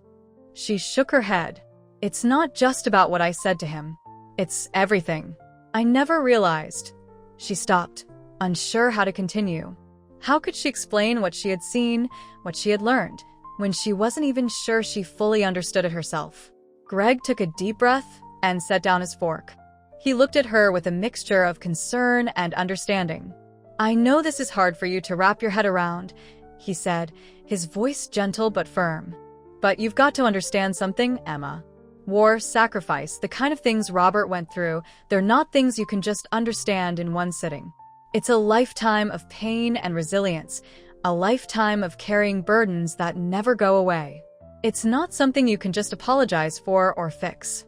She shook her head. "It's not just about what I said to him. It's everything. I never realized." She stopped, unsure how to continue. How could she explain what she had seen, what she had learned, when she wasn't even sure she fully understood it herself? Greg took a deep breath and set down his fork. He looked at her with a mixture of concern and understanding. "I know this is hard for you to wrap your head around," he said, his voice gentle but firm. "But you've got to understand something, Emma. War, sacrifice, the kind of things Robert went through, they're not things you can just understand in one sitting. It's a lifetime of pain and resilience, a lifetime of carrying burdens that never go away. It's not something you can just apologize for or fix."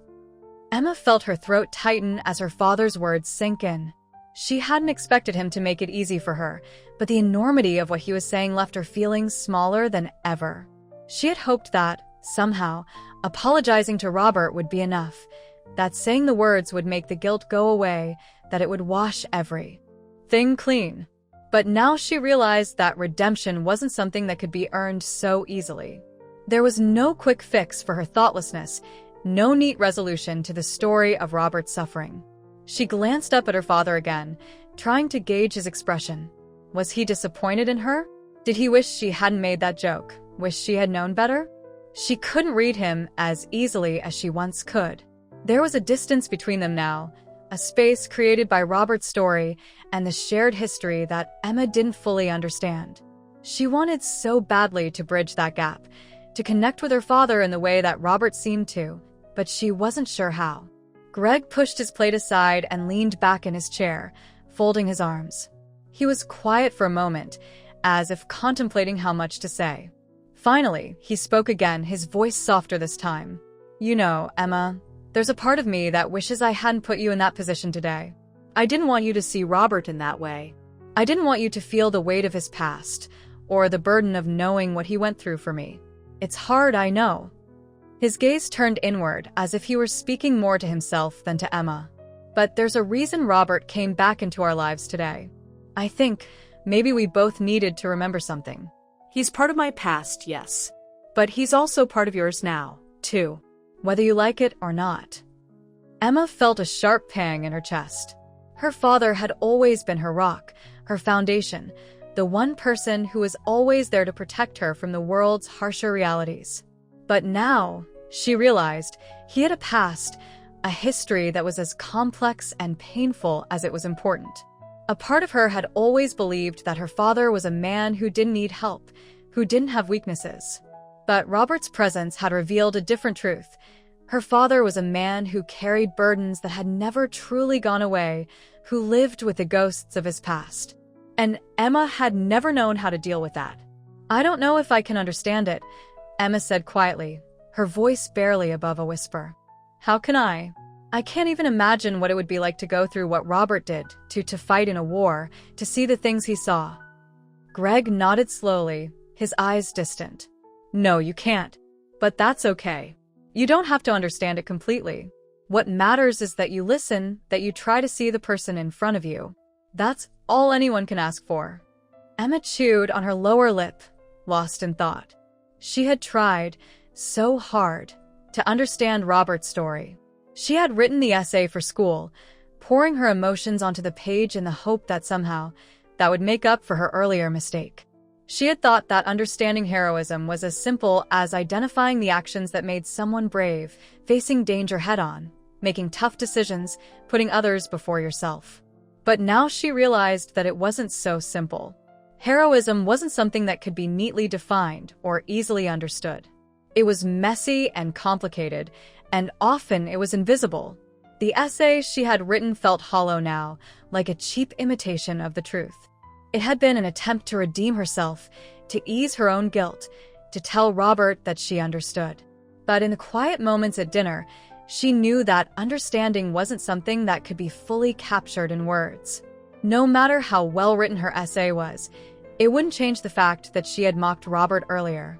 Emma felt her throat tighten as her father's words sank in. She hadn't expected him to make it easy for her, but the enormity of what he was saying left her feeling smaller than ever. She had hoped that, somehow, apologizing to Robert would be enough, that saying the words would make the guilt go away, that it would wash everything clean. But now she realized that redemption wasn't something that could be earned so easily. There was no quick fix for her thoughtlessness, no neat resolution to the story of Robert's suffering. She glanced up at her father again, trying to gauge his expression. Was he disappointed in her? Did he wish she hadn't made that joke? Wish she had known better? She couldn't read him as easily as she once could. There was a distance between them now, a space created by Robert's story and the shared history that Emma didn't fully understand. She wanted so badly to bridge that gap, to connect with her father in the way that Robert seemed to, but she wasn't sure how. Greg pushed his plate aside and leaned back in his chair, folding his arms. He was quiet for a moment, as if contemplating how much to say. Finally, he spoke again, his voice softer this time. "You know, Emma, there's a part of me that wishes I hadn't put you in that position today. I didn't want you to see Robert in that way. I didn't want you to feel the weight of his past, or the burden of knowing what he went through for me. It's hard, I know." His gaze turned inward, as if he were speaking more to himself than to Emma. "But there's a reason Robert came back into our lives today. I think maybe we both needed to remember something. He's part of my past, yes. But he's also part of yours now, too, whether you like it or not." Emma felt a sharp pang in her chest. Her father had always been her rock, her foundation, the one person who was always there to protect her from the world's harsher realities. But now, she realized, he had a past, a history that was as complex and painful as it was important. A part of her had always believed that her father was a man who didn't need help, who didn't have weaknesses. But Robert's presence had revealed a different truth. Her father was a man who carried burdens that had never truly gone away, who lived with the ghosts of his past. And Emma had never known how to deal with that. "I don't know if I can understand it," Emma said quietly, her voice barely above a whisper. "How can I? I can't even imagine what it would be like to go through what Robert did, to fight in a war, to see the things he saw." Greg nodded slowly, his eyes distant. "No, you can't. But that's okay. You don't have to understand it completely. What matters is that you listen, that you try to see the person in front of you. That's all anyone can ask for." Emma chewed on her lower lip, lost in thought. She had tried so hard to understand Robert's story. She had written the essay for school, pouring her emotions onto the page in the hope that somehow that would make up for her earlier mistake. She had thought that understanding heroism was as simple as identifying the actions that made someone brave, facing danger head-on, making tough decisions, putting others before yourself. But now she realized that it wasn't so simple. Heroism wasn't something that could be neatly defined or easily understood. It was messy and complicated, and often it was invisible. The essay she had written felt hollow now, like a cheap imitation of the truth. It had been an attempt to redeem herself, to ease her own guilt, to tell Robert that she understood. But in the quiet moments at dinner, she knew that understanding wasn't something that could be fully captured in words. No matter how well-written her essay was, it wouldn't change the fact that she had mocked Robert earlier.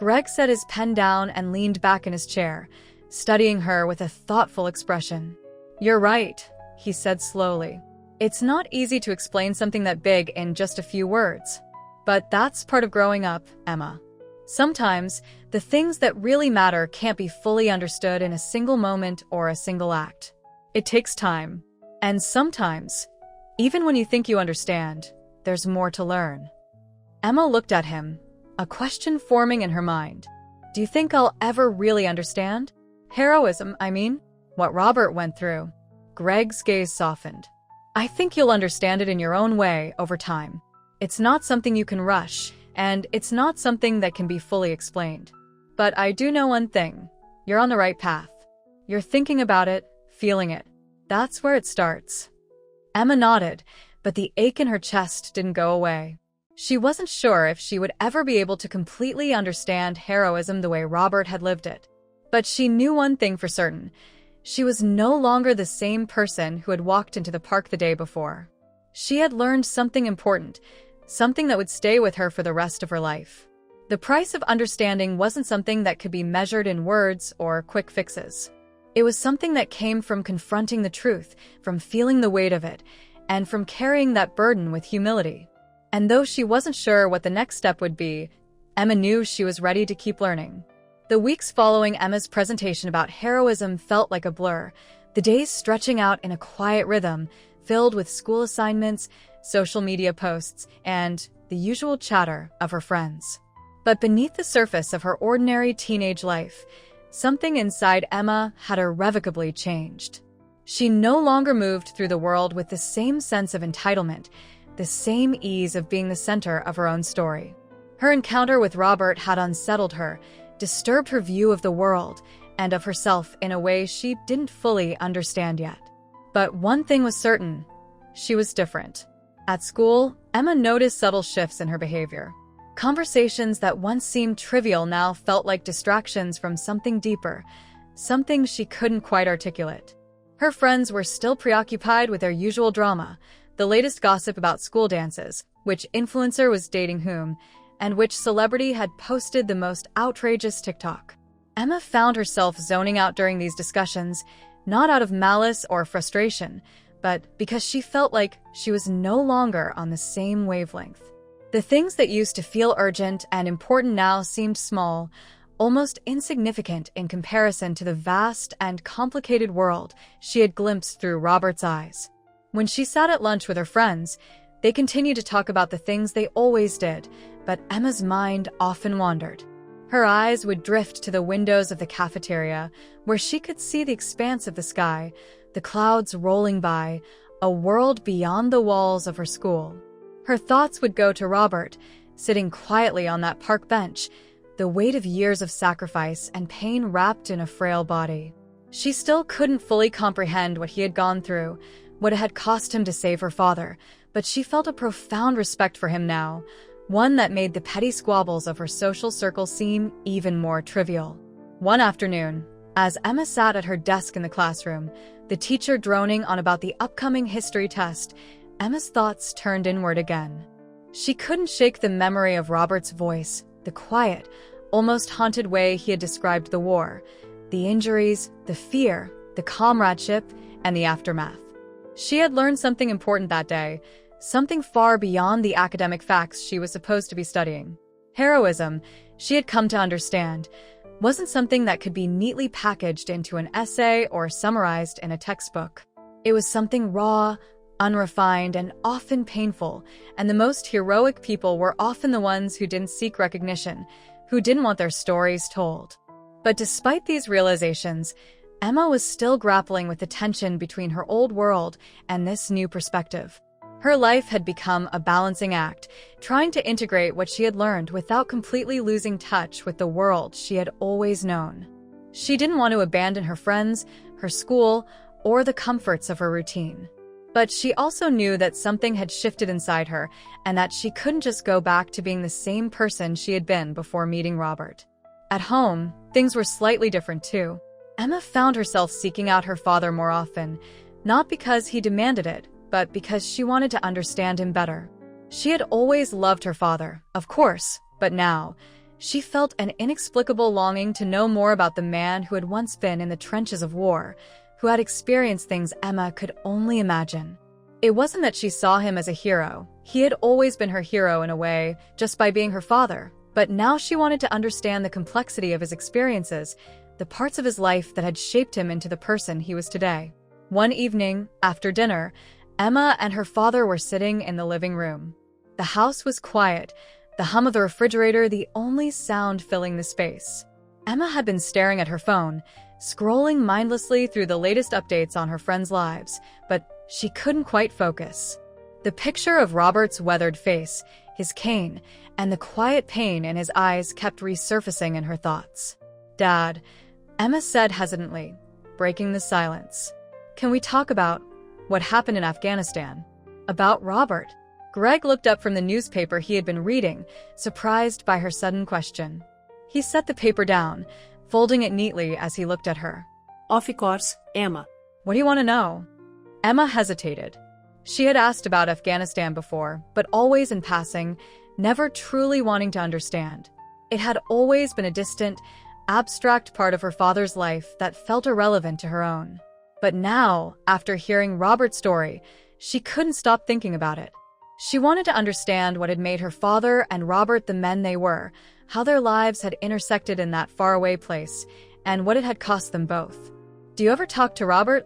Greg set his pen down and leaned back in his chair, studying her with a thoughtful expression. "You're right," he said slowly. "It's not easy to explain something that big in just a few words. But that's part of growing up, Emma. Sometimes, the things that really matter can't be fully understood in a single moment or a single act. It takes time. And sometimes, even when you think you understand, there's more to learn." Emma looked at him, a question forming in her mind. "Do you think I'll ever really understand? Heroism, I mean? What Robert went through?" Greg's gaze softened. "I think you'll understand it in your own way over time. It's not something you can rush, and it's not something that can be fully explained. But I do know one thing. You're on the right path. You're thinking about it, feeling it. That's where it starts." Emma nodded, but the ache in her chest didn't go away. She wasn't sure if she would ever be able to completely understand heroism the way Robert had lived it. But she knew one thing for certain. She was no longer the same person who had walked into the park the day before. She had learned something important, something that would stay with her for the rest of her life. The price of understanding wasn't something that could be measured in words or quick fixes. It was something that came from confronting the truth, from feeling the weight of it, and from carrying that burden with humility. And though she wasn't sure what the next step would be, Emma knew she was ready to keep learning. The weeks following Emma's presentation about heroism felt like a blur, the days stretching out in a quiet rhythm, filled with school assignments, social media posts, and the usual chatter of her friends. But beneath the surface of her ordinary teenage life, something inside Emma had irrevocably changed. She no longer moved through the world with the same sense of entitlement, the same ease of being the center of her own story. Her encounter with Robert had unsettled her, disturbed her view of the world and of herself in a way she didn't fully understand yet. But one thing was certain: she was different. At school, Emma noticed subtle shifts in her behavior. Conversations that once seemed trivial now felt like distractions from something deeper, something she couldn't quite articulate. Her friends were still preoccupied with their usual drama, the latest gossip about school dances, which influencer was dating whom, and which celebrity had posted the most outrageous TikTok. Emma found herself zoning out during these discussions, not out of malice or frustration, but because she felt like she was no longer on the same wavelength. The things that used to feel urgent and important now seemed small, almost insignificant in comparison to the vast and complicated world she had glimpsed through Robert's eyes. When she sat at lunch with her friends, they continued to talk about the things they always did, but Emma's mind often wandered. Her eyes would drift to the windows of the cafeteria, where she could see the expanse of the sky, the clouds rolling by, a world beyond the walls of her school. Her thoughts would go to Robert, sitting quietly on that park bench, the weight of years of sacrifice and pain wrapped in a frail body. She still couldn't fully comprehend what he had gone through, what it had cost him to save her father, but she felt a profound respect for him now, one that made the petty squabbles of her social circle seem even more trivial. One afternoon, as Emma sat at her desk in the classroom, the teacher droning on about the upcoming history test, Emma's thoughts turned inward again. She couldn't shake the memory of Robert's voice, the quiet, almost haunted way he had described the war, the injuries, the fear, the comradeship, and the aftermath. She had learned something important that day, something far beyond the academic facts she was supposed to be studying. Heroism, she had come to understand, wasn't something that could be neatly packaged into an essay or summarized in a textbook. It was something raw, unrefined, and often painful, and the most heroic people were often the ones who didn't seek recognition, who didn't want their stories told. But despite these realizations, Emma was still grappling with the tension between her old world and this new perspective. Her life had become a balancing act, trying to integrate what she had learned without completely losing touch with the world she had always known. She didn't want to abandon her friends, her school, or the comforts of her routine. But she also knew that something had shifted inside her and that she couldn't just go back to being the same person she had been before meeting Robert. At home, things were slightly different too. Emma found herself seeking out her father more often, not because he demanded it, but because she wanted to understand him better. She had always loved her father, of course, but now, She felt an inexplicable longing to know more about the man who had once been in the trenches of war, who had experienced things Emma could only imagine. It wasn't that she saw him as a hero. He had always been her hero in a way, just by being her father. But now she wanted to understand the complexity of his experiences, the parts of his life that had shaped him into the person he was today. One evening, after dinner, Emma and her father were sitting in the living room. The house was quiet, the hum of the refrigerator the only sound filling the space. Emma had been staring at her phone, scrolling mindlessly through the latest updates on her friends' lives, but she couldn't quite focus. The picture of Robert's weathered face, his cane, and the quiet pain in his eyes kept resurfacing in her thoughts. "Dad," Emma said hesitantly, breaking the silence. "Can we talk about what happened in Afghanistan? About Robert?" Greg looked up from the newspaper he had been reading, surprised by her sudden question. He set the paper down, folding it neatly as he looked at her. Of course, Emma. "What do you want to know?" Emma hesitated. She had asked about Afghanistan before, but always in passing, never truly wanting to understand. It had always been a distant, abstract part of her father's life that felt irrelevant to her own. But now, after hearing Robert's story, she couldn't stop thinking about it. She wanted to understand what had made her father and Robert the men they were, how their lives had intersected in that faraway place, and what it had cost them both. "Do you ever talk to Robert,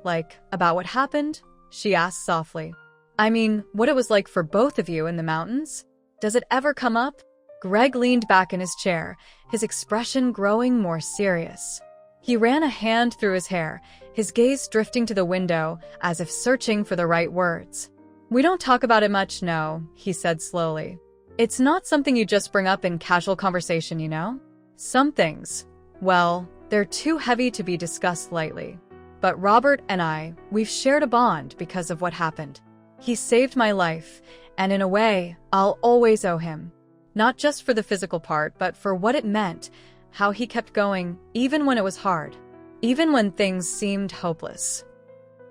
about what happened?" she asked softly. "I mean, what it was like for both of you in the mountains? Does it ever come up?" Greg leaned back in his chair, his expression growing more serious. He ran a hand through his hair, his gaze drifting to the window as if searching for the right words. "We don't talk about it much, no," he said slowly. "It's not something you just bring up in casual conversation, you know? Some things, well, they're too heavy to be discussed lightly. But Robert and we've shared a bond because of what happened. He saved my life, and in a way, I'll always owe him. Not just for the physical part, but for what it meant, how he kept going, even when it was hard, even when things seemed hopeless."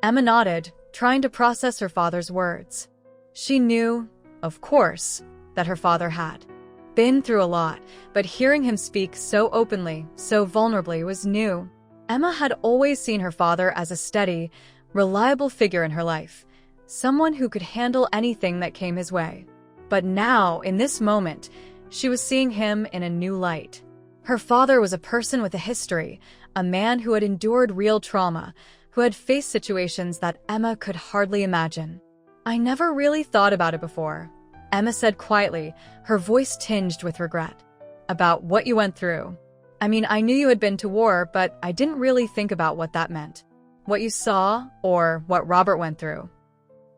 Emma nodded, trying to process her father's words. She knew, of course, that her father had been through a lot, but hearing him speak so openly, so vulnerably was new. Emma had always seen her father as a steady, reliable figure in her life, someone who could handle anything that came his way. But now, in this moment, she was seeing him in a new light. Her father was a person with a history, a man who had endured real trauma, who had faced situations that Emma could hardly imagine. "I never really thought about it before," Emma said quietly, her voice tinged with regret. "About what you went through. I mean, I knew you had been to war, but I didn't really think about what that meant. What you saw, or what Robert went through."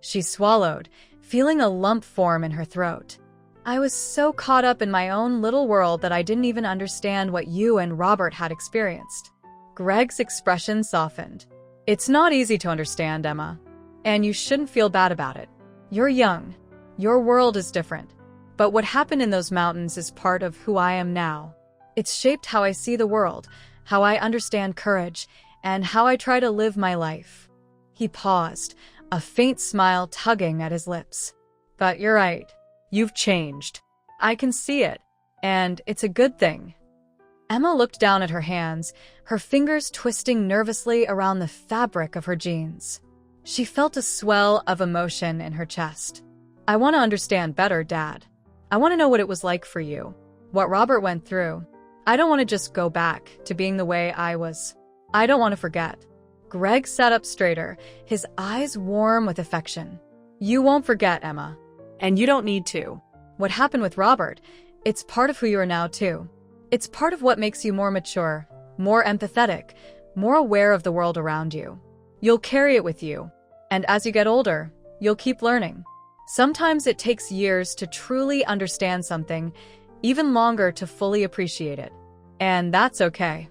She swallowed, feeling a lump form in her throat. "I was so caught up in my own little world that I didn't even understand what you and Robert had experienced." Greg's expression softened. "It's not easy to understand, Emma. And you shouldn't feel bad about it. You're young. Your world is different. But what happened in those mountains is part of who I am now. It's shaped how I see the world, how I understand courage, and how I try to live my life." He paused, a faint smile tugging at his lips. "But you're right. You've changed. I can see it. And it's a good thing." Emma looked down at her hands, her fingers twisting nervously around the fabric of her jeans. She felt a swell of emotion in her chest. "I want to understand better, Dad. I want to know what it was like for you, what Robert went through. I don't want to just go back to being the way I was. I don't want to forget." Greg sat up straighter, his eyes warm with affection. "You won't forget, Emma. And you don't need to. What happened with Robert, it's part of who you are now, too. It's part of what makes you more mature, more empathetic, more aware of the world around you. You'll carry it with you. And as you get older, you'll keep learning. Sometimes it takes years to truly understand something, even longer to fully appreciate it. And that's okay."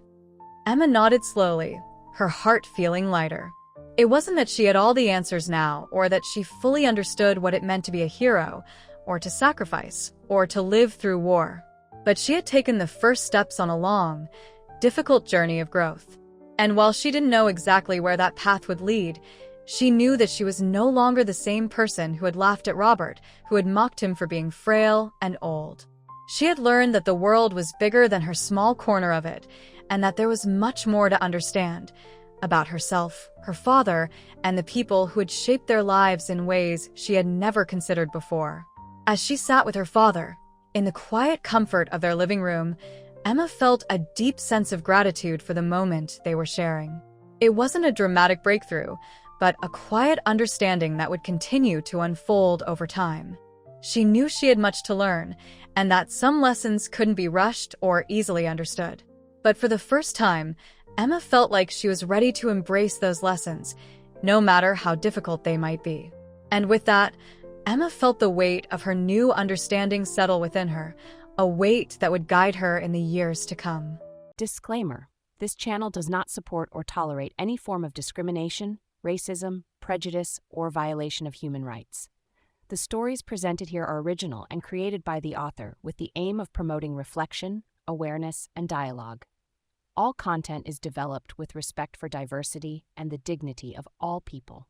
Emma nodded slowly, her heart feeling lighter. It wasn't that she had all the answers now, or that she fully understood what it meant to be a hero, or to sacrifice, or to live through war. But she had taken the first steps on a long, difficult journey of growth. And while she didn't know exactly where that path would lead, she knew that she was no longer the same person who had laughed at Robert, who had mocked him for being frail and old. She had learned that the world was bigger than her small corner of it, and that there was much more to understand about herself, her father, and the people who had shaped their lives in ways she had never considered before. As she sat with her father, in the quiet comfort of their living room, Emma felt a deep sense of gratitude for the moment they were sharing. It wasn't a dramatic breakthrough, but a quiet understanding that would continue to unfold over time. She knew she had much to learn, and that some lessons couldn't be rushed or easily understood. But for the first time, Emma felt like she was ready to embrace those lessons, no matter how difficult they might be. And with that, Emma felt the weight of her new understanding settle within her, a weight that would guide her in the years to come. Disclaimer: this channel does not support or tolerate any form of discrimination, racism, prejudice, or violation of human rights. The stories presented here are original and created by the author with the aim of promoting reflection, awareness, and dialogue. All content is developed with respect for diversity and the dignity of all people.